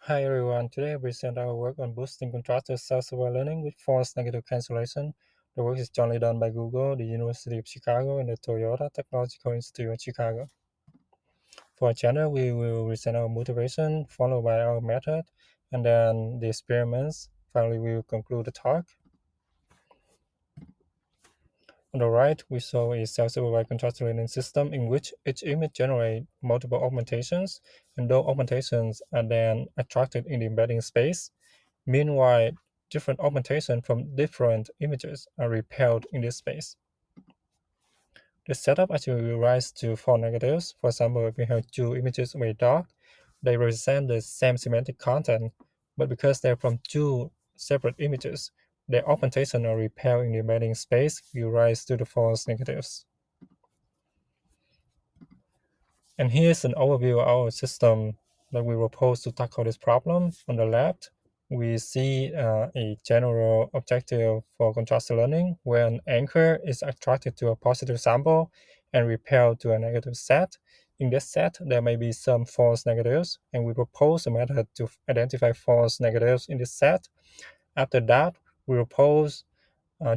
Hi everyone, today I present our work on boosting contrastive self-supervised learning with false negative cancellation. The work is jointly done by Google, the University of Chicago, and the Toyota Technological Institute of Chicago. For our channel, we will present our motivation, followed by our method, and then the experiments. Finally, we will conclude the talk. On the right, we show a self-supervised contrastive learning system in which each image generates multiple augmentations, and those augmentations are then attracted in the embedding space. Meanwhile, different augmentations from different images are repelled in this space. The setup actually will rise to four negatives. For example, if we have two images very dark, they represent the same semantic content, but because they're from two separate images, their augmentation are repelled in the embedding space, will rise to the false negatives. And here's an overview of our system that we propose to tackle this problem. On the left, we see a general objective for contrastive learning where an anchor is attracted to a positive sample and repelled to a negative set. In this set, there may be some false negatives, and we propose a method to identify false negatives in this set. After that, we propose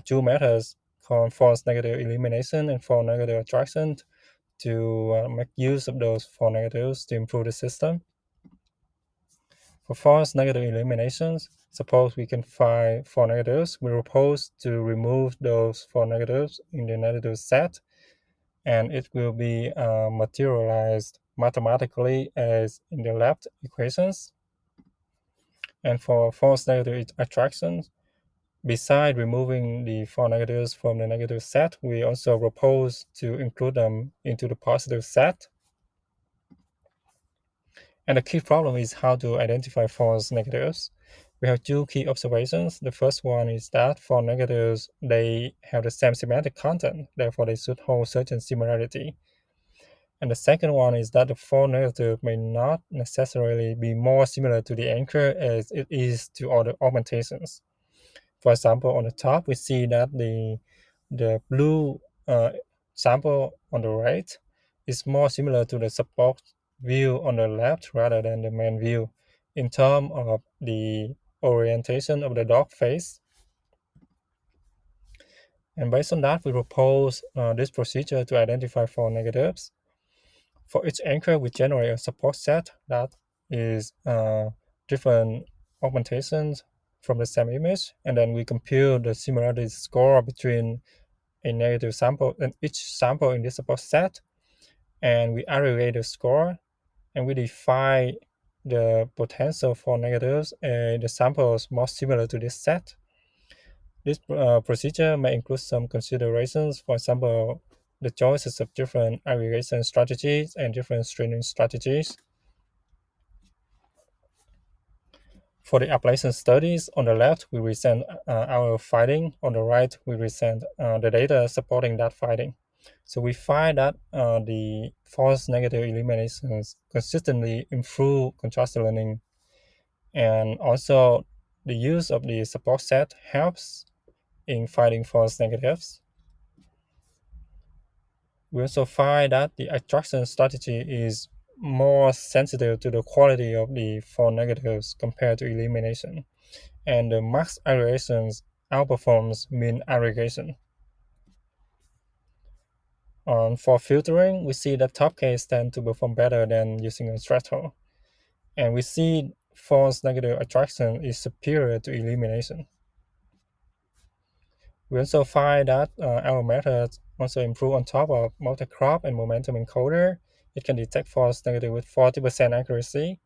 two methods called false negative elimination and false negative attraction to make use of those false negatives to improve the system. For false negative eliminations, suppose we can find false negatives, we propose to remove those false negatives in the negative set, and it will be materialized mathematically as in the left equations. And for false negative attractions, beside removing the false negatives from the negative set, we also propose to include them into the positive set. And the key problem is how to identify false negatives. We have two key observations. The first one is that for negatives, they have the same semantic content, therefore they should hold certain similarity. And the second one is that the false negative may not necessarily be more similar to the anchor as it is to other augmentations. For example, on the top, we see that the blue sample on the right is more similar to the support view on the left rather than the main view in terms of the orientation of the dog face. And based on that, we propose this procedure to identify false negatives. For each anchor, we generate a support set that is different augmentations from the same image, and then we compute the similarity score between a negative sample and each sample in this support set, and we aggregate the score, and we define the potential for negatives and the samples most similar to this set. This procedure may include some considerations, for example, the choices of different aggregation strategies and different screening strategies. For the application studies, on the left, we present our finding. On the right, we present the data supporting that finding. So we find that the false negative eliminations consistently improve contrastive learning, and also the use of the support set helps in finding false negatives. We also find that the attraction strategy is more sensitive to the quality of the false negatives compared to elimination, and the max aggregations outperforms mean aggregation. For filtering, we see that top case tend to perform better than using a threshold, and we see false negative attraction is superior to elimination. We also find that our methods also improve on top of multi-crop and momentum encoder. It can detect false negative with 40% accuracy,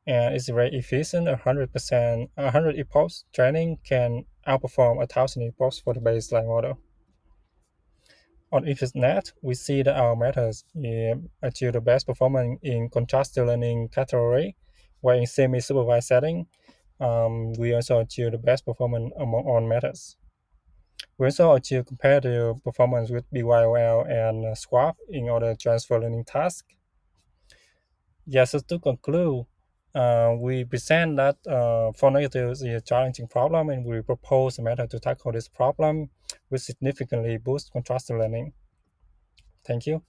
and it's very efficient. 100%, 100 epochs training can outperform 1,000 epochs for the baseline model. On ImageNet, we see that our methods achieve the best performance in contrastive learning category, while in semi-supervised setting, we also achieve the best performance among all methods. We also achieve comparative performance with BYOL and SQuARK in other transfer learning tasks. Yes, so to conclude, we present that false negatives is a challenging problem, and we propose a method to tackle this problem, which significantly boosts contrastive learning. Thank you.